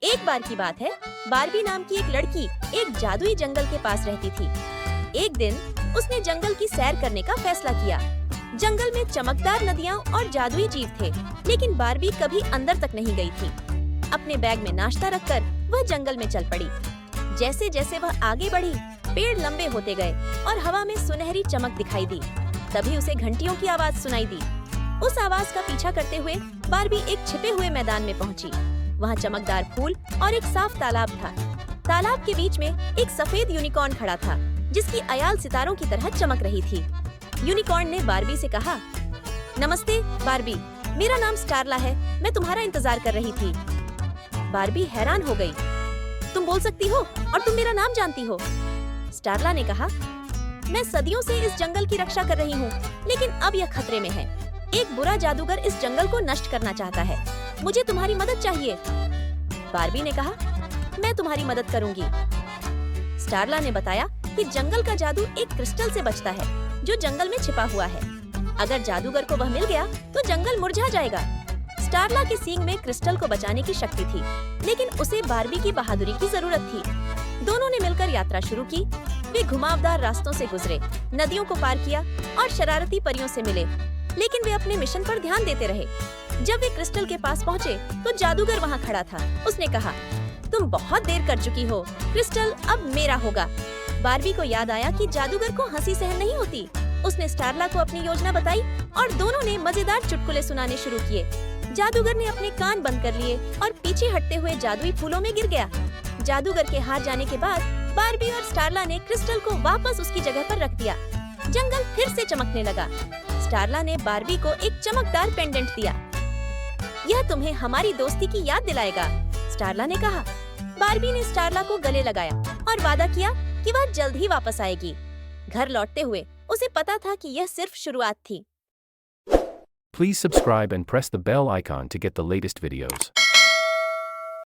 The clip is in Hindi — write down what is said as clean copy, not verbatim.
एक बार की बात है, बारबी नाम की एक लड़की एक जादुई जंगल के पास रहती थी। एक दिन उसने जंगल की सैर करने का फैसला किया। जंगल में चमकदार नदियाँ और जादुई जीव थे, लेकिन बारबी कभी अंदर तक नहीं गई थी। अपने बैग में नाश्ता रखकर वह जंगल में चल पड़ी। जैसे जैसे वह आगे बढ़ी, पेड़ लंबे होते गए और हवा में सुनहरी चमक दिखाई दी। तभी उसे घंटियों की आवाज सुनाई दी। उस आवाज का पीछा करते हुए बारबी एक छिपे हुए मैदान में पहुंची। वहाँ चमकदार फूल और एक साफ तालाब था। तालाब के बीच में एक सफेद यूनिकॉर्न खड़ा था, जिसकी अयाल सितारों की तरह चमक रही थी। यूनिकॉर्न ने बारबी से कहा, नमस्ते बारबी, मेरा नाम स्टारला है, मैं तुम्हारा इंतजार कर रही थी। बारबी हैरान हो गई। तुम बोल सकती हो और तुम मेरा नाम जानती हो? स्टारला ने कहा, मैं सदियों से इस जंगल की रक्षा कर रही हूँ, लेकिन अब यह खतरे में है। एक बुरा जादूगर इस जंगल को नष्ट करना चाहता है। मुझे तुम्हारी मदद चाहिए। बारबी ने कहा, मैं तुम्हारी मदद करूंगी। स्टारला ने बताया कि जंगल का जादू एक क्रिस्टल से बचता है, जो जंगल में छिपा हुआ है। अगर जादूगर को वह मिल गया तो जंगल मुरझा जाएगा। स्टारला के सींग में क्रिस्टल को बचाने की शक्ति थी, लेकिन उसे बारबी की बहादुरी की जरूरत थी। दोनों ने मिलकर यात्रा शुरू की। वे घुमावदार रास्तों से गुजरे, नदियों को पार किया और शरारती परियों से मिले, लेकिन वे अपने मिशन पर ध्यान देते रहे। जब वे क्रिस्टल के पास पहुँचे तो जादूगर वहाँ खड़ा था। उसने कहा, तुम बहुत देर कर चुकी हो, क्रिस्टल अब मेरा होगा। बारबी को याद आया कि जादूगर को हंसी सहन नहीं होती। उसने स्टारला को अपनी योजना बताई और दोनों ने मजेदार चुटकुले सुनाने शुरू किए। जादूगर ने अपने कान बंद कर लिए और पीछे हटते हुए जादुई फूलों में गिर गया। जादूगर के हार जाने के बाद बारबी और स्टारला ने क्रिस्टल को वापस उसकी जगह पर रख दिया। जंगल फिर से चमकने लगा। स्टारला ने बारबी को एक चमकदार पेंडेंट दिया। यह तुम्हें हमारी दोस्ती की याद दिलाएगा, स्टारला ने कहा। बारबी ने स्टारला को गले लगाया और वादा किया कि वह जल्द ही वापस आएगी। घर लौटते हुए उसे पता था कि यह सिर्फ शुरुआत थी। Please subscribe and press the bell icon to get the latest videos.